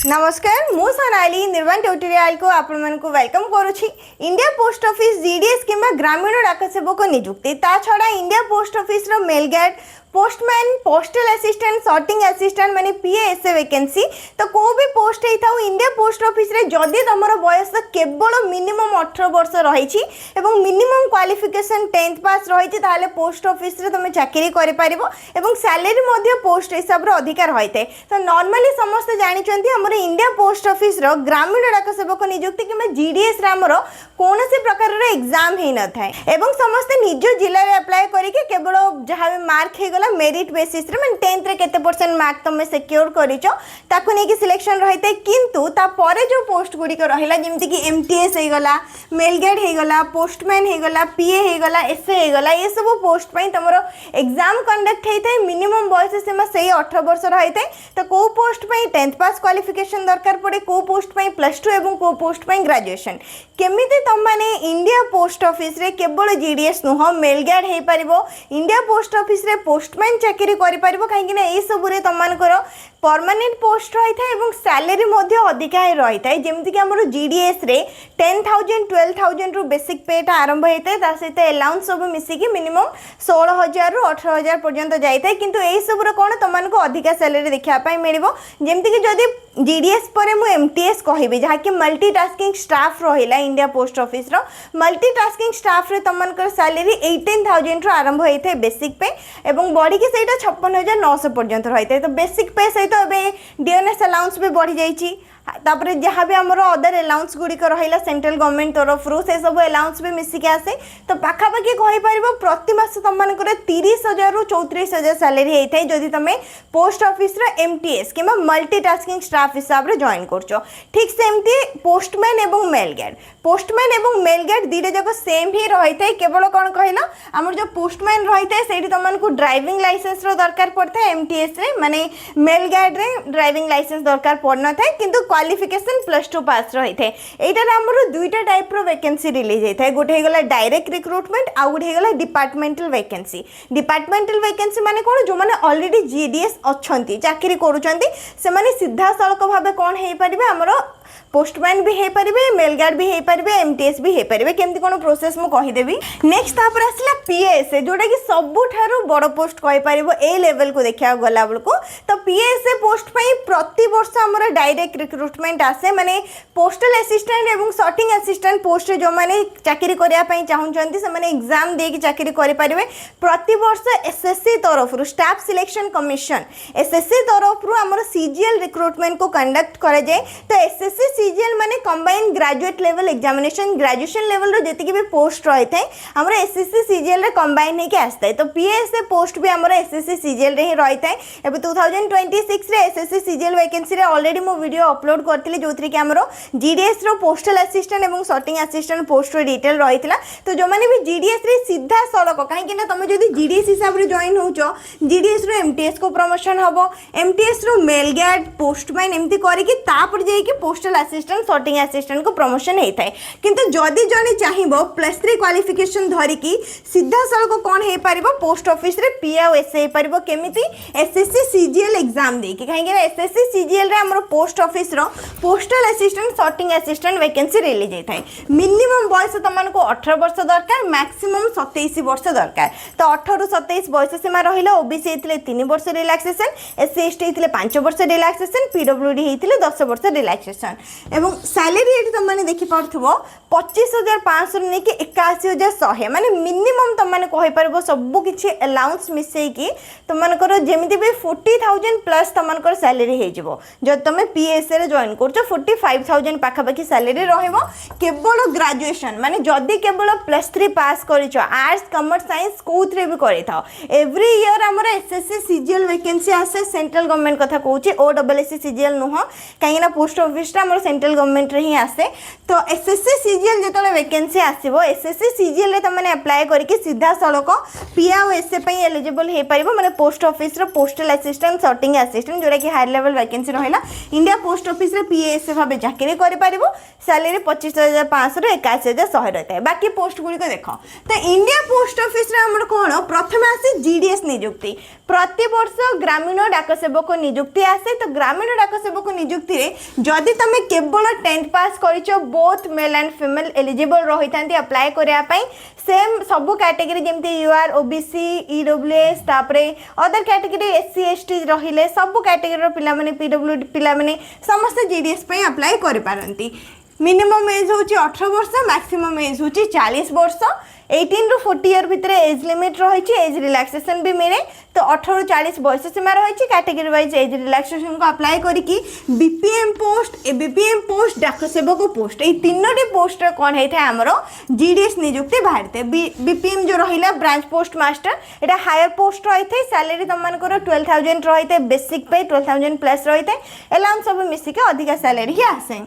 नमस्कार मु सोनाली निर्माण ट्यूटोरियल को आपण मन को वेलकम करूछि। इंडिया पोस्ट ऑफिस जीडीएस किंबा ग्रामीण डाक सेवक नियुक्ति ता छड़ा इंडिया पोस्ट ऑफिस रो mail guard postman postal assistant sorting assistant माने पीएएसए वैकेंसी तो को भी पोस्ट हेताउ इंडिया पोस्ट ऑफिस रे जदी तमरो बयस केवल मिनिमम 18 वर्ष रही एवं मिनिमम क्वालिफिकेशन 10th पास रही ताले पोस्ट ऑफिस रे तुम चाकरी करि परिबो एवं सैलरी मध्ये पोस्ट हिसाब रो अधिकार होइते। तो नॉर्मली समस्त जानि चंती हमर इंडिया पोस्ट ऑफिस रो ग्रामीण डाक सेवक नियुक्ति किंबा जीडीएस रे हमर कोनोसी प्रकार रो एग्जाम हे न थाए एवं समस्त निज जिल्ला रे अप्लाई करि के केवल जहां मार्क हे मेरिट बेसिस रे माने 10th रे केते परसेंट मार्क तुम सिक्योर करिचो ताकू नै कि सिलेक्शन रहिते किंतु ता परे जो पोस्ट गुडी को रहिला जेमति कि एमटीएस हे गला मेलगार्ड हे गला पोस्टमैन हे गला पीए हे गला एसए हे गला ये सब पोस्ट पई तमरो एग्जाम कंडक्ट हेते मिनिमम बयस सीमा सही 18 वर्ष रहिते। तो को पोस्ट पई 10th पास क्वालिफिकेशन दरकार पड़े को पोस्ट पई +2 एवं को पोस्ट पई ग्रेजुएशन केमिति तम माने इंडिया पोस्ट ऑफिस रे केवल जीडीएस नुह मेलगार्ड हे परिबो इंडिया पोस्ट ऑफिस रे पोस्टमैन चाकरी करि परिबो काहेकि ना ए सब रे तमानकर परमानेंट पोस्ट रही था एवं सैलरी मध्ये अधिका रही था जेमति कि हमरो जीडीएस रे 10,000 12,000 रु बेसिक पेटा आरंभ होता है सहित अलाउंस सब मिसिकी मिनिमम 16,000 रु 18,000 पर्यंत जाइए किंतु ए सब कौन तुमको अधिका सैलरी देखा मिलो जेमति कि जदि जीडीएस पर मु एमटीएस कहबी जहाँकि मल्टीटास्किंग स्टाफ रहिला इंडिया पोस्ट ऑफिस रो मल्टीटास्किंग स्टाफ रे तमनकर सैलरी 18,000 रु आरंभ होता है बेसिक पे एवं बढ़ी के सेटा 56,900 पर्यंत रही है। तो बेसिक पे सहित एबे डीएनएस अलाउंस भी बढ़ी जाइए तापर जहाँ भी आमर अदर अलाउंस गुड़िक रहा सेंट्रल गवर्नमेंट तरफ से सब अलाउंस भी मिसिक आसे तो पाखापाखि कहीपर प्रति मास तुम 30,000 रु 34,000 सैलरी होता है जदि तुम पोस्ट ऑफिस एमटीएस कि मल्टीटास्किंग स्टाफ हिसाब से जॉइन कर ठीक सेमती पोस्टमैन एवं मेलगार्ड दीटा जाक सेम ही रही है केवल कौन कहला आमर जो पोस्टमैन रही है से तुमको ड्राइविंग लाइसेंस दरकार पड़ता है एमटीएस रे माने मेलगार्ड रे ड्राइविंग लाइसेंस दरकार पड़ना था किंतु क्वालिफिकेशन +2 पास रही थे। एटार आमर दुईटा टाइप रो वैकेंसी रिलीज होता है गोटे हेगला डायरेक्ट रिक्रुटमेंट आउ गोटे हेगला डिपार्टमेंटल वैकेंसी माने कौन जो मैंने ऑलरेडी जीडीएस अच्छी चाकरी करुँच से माने सीधा सड़क भाव कौन हो पारे आमर पोस्टमैन भी हो पारे मेलगार्ड भी हो पारे एमटीएस भी हो पारे केमती कौन प्रोसेस मु कहीदेवी। नेक्स्ट तापर आसला पीएसए जोटा कि सबुठारु बड़ पोस्ट कहि पारिबो ए लेवल को देखा गला बेलको तो पीएसए पोस्ट पई प्रति वर्ष हमर डायरेक्ट रिक्रुटमेंट आसे माने पोस्टल असिस्टेंट एवं सॉर्टिंग असिस्टेंट पोस्ट जो माने चाकरी करिया पई चाहुचंती से माने एग्जाम दे के चाकरी करि पारिबे प्रति वर्ष एसएससी तरफ रु स्टाफ सिलेक्शन कमीशन एसएससी तरफ रु हमर सीजीएल रिक्रुटमेंट को कंडक्ट करा जाए। तो एसएससी सीजीएल माने combined graduate level examination graduation level रो जति भी पोस्ट रही थे हमर एसएससी सीजीएल रे कंबाइन होके आस्ता है। तो पीएसए पोस्ट भी हमर एसएससी सीजीएल रे ही रही थे। एबे 2026 रे एसएससी सीजीएल वैकेंसी रे ऑलरेडी मो वीडियो अपलोड करथिले जोथि कि हमर जीडीएस रो पोस्टल असिस्टेंट एवं सॉर्टिंग असिस्टेंट पोस्ट रो डिटेल रहितला। तो जो माने भी जीडीएस रे सीधा सड़क काहे कि ना तुम जदी जीडीएस हिसाब रे जॉइन होचो जीडीएस रो एमटीएस को प्रमोशन हबो एमटीएस रो मेलगार्ड पोस्टमैन एमती करिकि तापर जाई कि पोस्टल असिस्टेंट सॉर्टिंग असिस्टेंट को प्रमोशन होता है। किंतु जदि जने चाहिबो +3 क्वालिफिकेशन धरिकी सीधा सड़क कौन हो पार पोस्ट ऑफिस रे पीए और एसए हो पार केमिति एसएससी सीजीएल एग्जाम देकी कहीं एसएससी सीजीएल रे हमर पोस्ट ऑफिस रो postal assistant sorting assistant vacancy release होता है। मिनिमम बयस तुमको 18 वर्ष दरकार मैक्सिमम 27 वर्ष दरकार। तो 18 रु 27 बयस सीमा रहिला ओबीसी हेतिले 3 वर्ष रिलैक्सेशन एससी एसटी हेतिले 5 वर्ष रिलैक्सेशन पीडब्ल्यूडी हेतिले 10 वर्ष रिलैक्सेशन एवं सैलरी ये तुमने देखिपो 25,500 नहीं कि 81,100 माने मिनिमम तुमने कहीपर सबकि अलाउंस मिसेकी तुमकर जमी भी 40,000 प्लस तुमकर सैलरी हो जब तुम पीएसए रे जॉइन कर 45,000 पाखापाखि सैलरी रहिबो केवल ग्रेजुएशन माने जदि केवल +3 पास करिचो आर्ट्स कॉमर्स साइंस कोथरे भी करिथाओ एवरी ईयर हमर एसएससी सीजीएल वैकेंसी आसे सेंट्रल गवर्नमेंट कथा कहूची ओडब्ल्यूएससी सीजीएल नुह कहीं पोस्ट ऑफिस हमर सेंट्रल गवर्नमेंट रे ही आसे तो एसएससी सीजीएल जो वैकेंसी आसो एसएससी सीजीएल रे तुमने अप्लाई करके सीधा सड़क पीए और एसए पे एलिजिबल हो पार माने पोस्ट ऑफिस रो पोस्टल असिस्टेंट सॉर्टिंग असिस्टेंट जोटा कि हायर लेवल वैकेंसी रहा इंडिया पोस्ट ऑफिस रे पीए एसए भाव चाकरी कर पारिबो सैलरी 25,500 रु 81,100 रहता है बाकी पोस्ट गुड़िक देख तो इंडिया पोस्ट ऑफिस रे हमर कोन प्रथम आसे जीडीएस नियुक्ति प्रति वर्ष ग्रामीण डाक सेवक नियुक्ति आसे तो ग्रामीण डाक सेवक नियुक्ति रे जदि तमे केवल 10th पास करिचो both male and female eligible रही था अप्लाई करने सेम सबू कैटेगरी जमती यूआर ओबीसी ईडब्ल्यूएस तापरे अदर कैटेगरी एससी एसटी रहिले सबू कैटेगरी पिला माने पीडब्ल्यूडी पिला माने समस्त जीडीएस पे अप्लाई कर पारंती मिनिमम एज होची 18 वर्ष मैक्सिमम एज होची 40 वर्ष 18 ରୁ 40 इयर भितर एज लिमिट रही एज रिलैक्सेशन भी मिले तो 18 ରୁ 40 बयस सीमा रही कैटेगरी वाइज एज रिलैक्सेशन को अप्लाई करके बीपीएम पोस्ट एबीपीएम पोस्ट डाक सेवक पोस्ट ये तीनोटी पोस्ट कौन होता है आमर जीडीएस नियुक्ति बाहर थे बीपीएम जो रहा ब्रांच पोस्ट मास्टर यहाँ हायर पोस्ट रही है सैलरी तुम 12,000 रही है बेसिक पे 12,000 प्लस रही है अलाउंस सब मिसिक अधिका सैलरी ही आसे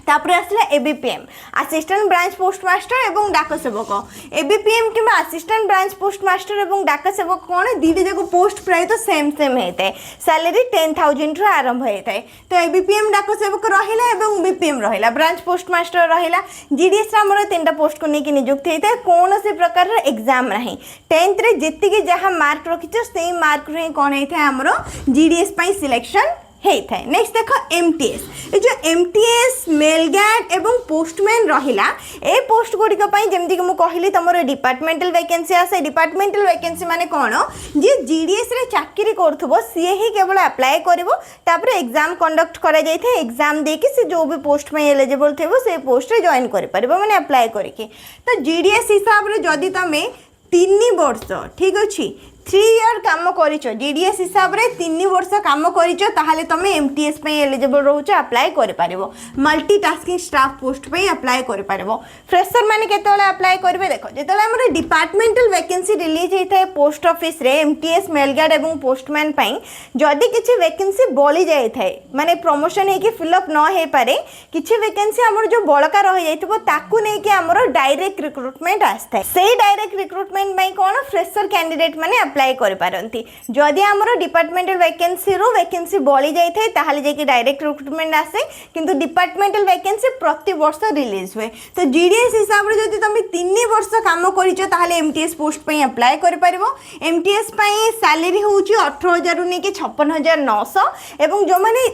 तापर आसला ABPM assistant branch post master एवं डाक सेवक एबीपीएम कि असिस्टेंट ब्रांच पोस्ट मास्टर एवं डाक सेवक कौन दीटा जाक पोस्ट प्राय तो सेम होता है सैलरी 10,000 रु आरंभ होता है तो एबीपीएम डाक सेवक रहा और बीपीएम रहा ब्रांच पोस्ट मास्टर रहा जीडीएस आम 3टा पोस्ट को लेकिन नियुक्ति होता है कौन से प्रकार एग्जाम ना 10th रे जी जहाँ मार्क रखिच से मार्क रू कौन होता है आमर जीडीएस सिलेक्शन होता है नेक्स्ट देख एमटीएस ये जो एमटीएस मेलगार्ड एवं पोस्टमैन रहिला ए पोस्ट गुड़िक जमती कि मुझे कहली तुम डिपार्टमेंटल वैकेंसी आसे डिपार्टमेंटल वैकेंसी माने कौन जी जीडीएस रे चाकरी करुथबो सी ही केवल अप्लाई करिवो तापर एग्जाम कंडक्ट करा जाय थे एग्जाम देके से जो भी पोस्ट में एलिजिबल थेबो से पोस्ट रे जॉइन करि परिबो माने अप्लाई करके तो जीडीएस हिसाब रे जदी तमे 3 वर्ष ठीक अच्छी 3 ईयर काम करिचो जीडीएस हिसाब रे 3 वर्ष काम करिचो ताहाले तमे एमटीएस पे एलिजिबल रहउचो अप्लाई करि पारिबो मल्टीटास्किंग स्टाफ पोस्ट पे अप्लाई करि पारिबो फ्रेशर माने केतोले अप्लाई करबे देखो जेतोले हमर डिपार्टमेंटल वैकेंसी रिलीज हेता है पोस्ट ऑफिस रे एमटीएस मेलगार्ड एवं पोस्टमैन पई जदी किछि वैकेंसी बोली जाय थाए माने प्रमोशन हे कि फिल अप न हे पारे किछि वैकेंसी हमर जो बळका रहि जायतबो ताकू नै कि हमर डायरेक्ट रिक्रूटमेंट आस्था सेही डायरेक्ट रिक्रूटमेंट पई कोन फ्रेशर कैंडिडेट माने अप्लाई करि पारंती जदि हमर डिपार्टमेंटल वैकेंसी रो वैकेंसी बोली जाय थाए ताहाले जे कि डायरेक्ट रिक्रूटमेंट आसे किंतु डिपार्टमेंटल वैकेंसी प्रति वर्ष रिलीज हुए तो जीडीएस हिसाब रे जदि तुम 3 वर्ष काम करिचो ताहाले एमटीएस पोस्ट पई अप्लाई करि पारिबो एमटीएस पई सैलरी होउची 18,000 रु नेकी 56,900 एवं जो माने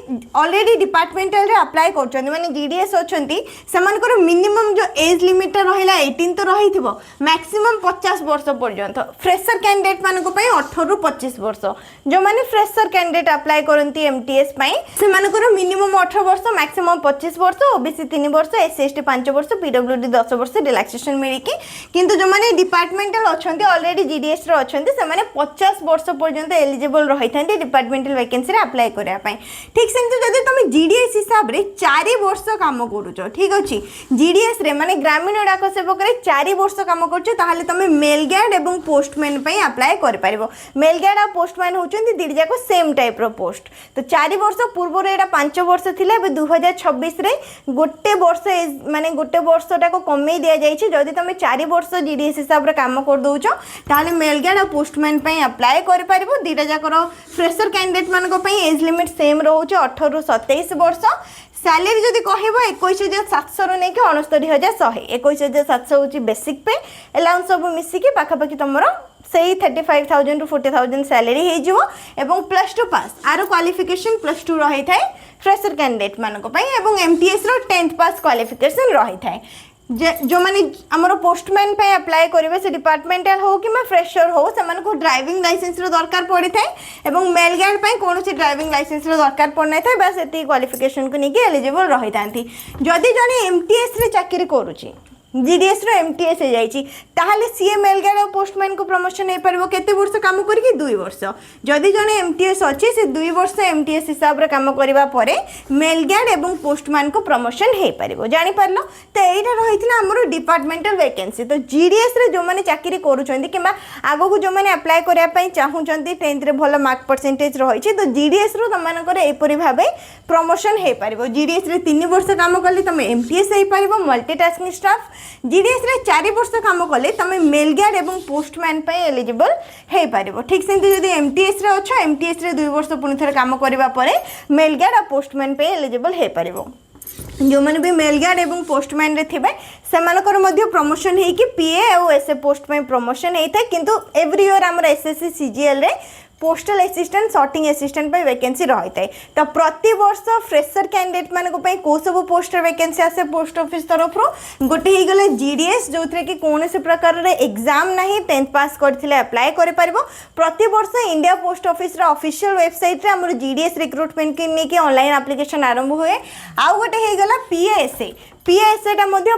ऑलरेडी डिपार्टमेंटल रे अप्लाई करछन माने जीडीएस अछंती सेमानकर मिनिमम जो एज लिमिट रहिला 18 तो रहिथिबो मैक्सिमम 50 वर्ष पर्यंत फ्रेशर कैंडिडेट मानको पई 18 रु 25 वर्ष जो माने फ्रेशर कैंडिडेट अप्लाई करंती एमटीएस पई सेमानकर मिनिमम 18 वर्ष मैक्सिमम 25 वर्ष ओबीसी 3 वर्ष एससी एसटी 5 वर्ष पीडब्ल्यूडी 10 वर्ष रिलैक्सेशन मिलिकी किंतु जो माने डिपार्टमेंटल अछंती ऑलरेडी जीडीएस रो अछंती से माने 50 वर्ष पर्यंत एलिजिबल रहिथांती डिपार्टमेंटल वैकेंसी रे अप्लाई करिया पई ठीक सेंति जदि तुम जीडीएस हिसाब रे 4 वर्ष काम करूछो ठीक अछि जीडीएस रे माने ग्रामीण डाक सेवक रे 4 वर्ष काम करछो ताहाले तुम मेलगार्ड एवं पोस्टमैन पई अप्लाई कर पारिबो मेलगार्ड और पोस्टमैन होचंती दीड जाको सेम टाइप रो पोस्ट तो 4 वर्ष पूर्व रे एटा 5 वर्ष थिला बे 2026 रे गोटे वर्ष माने गोटे वर्षटा को कमे दिया जाइछि जदि तुम 4 वर्ष जीडीएस हिसाब रे काम कर दोछो ताले मेलगार्ड और पोस्टमैन पई अप्लाई कर पारिबो दीटा जाकर फ्रेशर कैंडिडेट मानको पई एज लिमिट सेम रहउछ 18 रु 27 वर्ष सैलरी जदि कहबो 21,700 रु नेकी 69,100 21,700 होची बेसिक पे अलाउंस सब मिसिकी पाखापाखि तुमरो सही 35,000 टू 40,000 सैलरी हे जिवो एवं +2 पास आरो क्वालिफिकेशन +2 रही थाए फ्रेशर कैंडिडेट मानको पई एवं एमटीएस रो 10th पास क्वालिफिकेशन रही थाए जो माने हमरो पोस्टमैन पे अप्लाई करिवे से डिपार्टमेंटल हो कि मैं फ्रेशर हो से मानको ड्राइविंग लाइसेंस रो दरकार पड़ी थाए एवं मेलगार्ड पे कोनोसी ड्राइविंग लाइसेंस रो दरकार पड़ना थाए बस एती क्वालिफिकेशन को नेकी एलिजिबल रही थांती जदि जने एमटीएस रे चाकरी करूची GDS रो MTS हो जाइए ताहले सीए मेलगार्ड और पोस्टमैन को प्रमोशन हो पारिबो केते वर्ष काम करके 2 वर्ष जदि जने MTS अच्छी से 2 वर्ष MTS हिसाब रे काम करबा परे मेलगार्ड एवं पोस्टमैन को प्रमोशन हो पारिबो जानि पारलो तो एटा रहितला हमरो डिपार्टमेंटल वैकेंसी तो GDS रे जो माने चाकरी करूछंती किबा आगो को जो माने अप्लाई करिया पई चाहुचंती 10th रे भलो मार्क परसेंटेज रहिछि तो GDS रो तमानकर एपरि भाबे प्रमोशन हो पारिबो GDS रे 3 वर्ष काम करले तमे MTS हो पारिबो मल्टीटास्किंग स्टाफ GDS रे 4 वर्ष काम कले तमे मेलगार्ड एवं पोस्टमैन पे एलिजिबल हे पारिबो ठीक सेंती जदी MTS रे अछो MTS रे 2 वर्ष पुनी थरे काम करबा परे मेलगार्ड और पोस्टमैन पे एलिजिबल हे पारिबो जो माने भी मेलगार्ड एवं पोस्टमैन रे थिबे सेमानकर मध्य प्रमोशन हे कि PA और एसए पोस्ट में प्रमोशन हे था किंतु एवरी ईयर हमर SSC CGL रे पोस्टल असिस्टेंट सॉर्टिंग असिस्टेंट पे वैकेंसी रही है तो प्रति वर्ष फ्रेशर कैंडिडेट मान को सब पोस्टर वैकेंसी आसे पोस्ट ऑफिस तरफ गोटे ही गले GDS जो थे कि कौन से प्रकार एग्जाम ना 10th पास करथिले अप्लाई करे पारिबो प्रति वर्ष इंडिया पोस्ट ऑफिस रा ऑफिशियल वेबसाइट रे हमर GDS रिक्रूटमेंट के नेकी ऑनलाइन एप्लीकेशन आरंभ हुए आउ गोटे ही गला PASA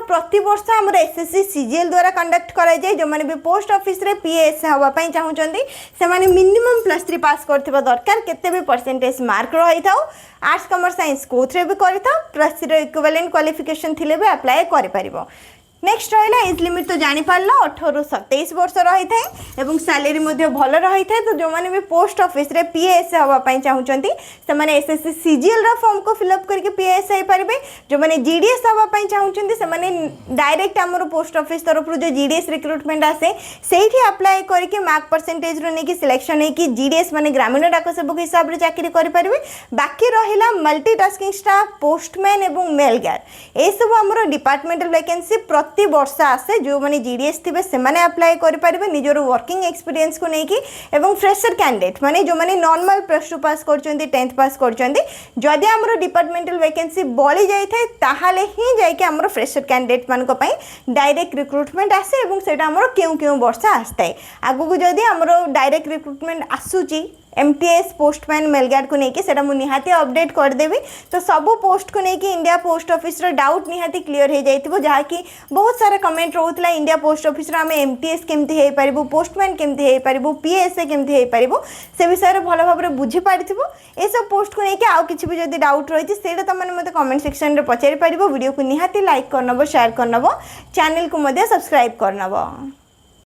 प्रति वर्ष आमर SSC CGL द्वारा कंडक्ट कराई जाए जो माने भी पोस्ट ऑफिस रे PASA हवा पई चाहुचंदी से माने मिनिमम +3 पास करथिबा दरकार केते भी परसेंटेज मार्क रही थाउ आर्ट्स कॉमर्स साइंस कोथरे भी करि थाउ +3 रो इक्विवेलेंट क्वालिफिकेशन थिले भी अप्लाई करि परिबो नेक्स्ट रहा एज लिमिट तो जानी पार 18 ରୁ 27 वर्ष रही है और सैलरी भल रही है तो जो मैंने भी पोस्ट ऑफिस रे PASA हाँपाई चाहूँगी से मैंने SSC CGL रा फॉर्म को फिलअप करके PASA हो पारे जो मैंने GDS हाँपाई चाहूँगी से मैंने डायरेक्ट आमर पोस्ट ऑफिस तरफ जो GDS रिक्रुटमेंट आसे से अप्लाई करके मार्क परसेंटेज नहीं सिलेक्शन होगी GDS माने ग्रामीण डाक सेवक हिसाब से चाकरी करेंगे बाकी रहा मल्टीटास्किंग स्टाफ पोस्टमैन और मेलगार्ड ये सब आमर डिपार्टमेंटल वैकेंसी प्रति वर्ष आसे जो माने GDS थे से माने अप्लाई करि परिबे निजर वर्किंग एक्सपीरियंस को नेकी एवं फ्रेशर कैंडिडेट माने जो माने नॉर्मल +2 पास करचंदी 10th पास करचंदी जदि हमरो डिपार्टमेंटल वैकेंसी बळी जाय थाए ताहाले ही जाय के हमरो फ्रेशर कैंडिडेट मान को पई डायरेक्ट रिक्रूटमेंट आसे एवं सेटा हमरो केउ वर्ष आस्ताय आगु को जदि हमरो डायरेक्ट रिक्रूटमेंट आसुची MTS पोस्टमैन मेलगार्ड को लेकिन सेटा मु निहाती अपडेट कर देबी तो सब पोस्ट को लेकिन इंडिया पोस्ट ऑफिस रो डाउट निहाती क्लियर हो जाइतिबो जहा कि बहुत सारा कमेंट रहउतला इंडिया पोस्ट ऑफिस रो हमें MTS केमती हे परिबो पोस्टमैन केमती हे परिबो PASA केमती हे परिबो से विषय रे भलो भाबरे बुझी पारिथिबो ए सब पोस्ट को लेकिन आउ किछि भी जदी डाउट रहिछि सेटा त माने मते कमेंट सेक्शन रे पचारि परिबो वीडियो को निहाती लाइक करनबो शेयर करनबो चैनल को मध्य सब्सक्राइब करनबो।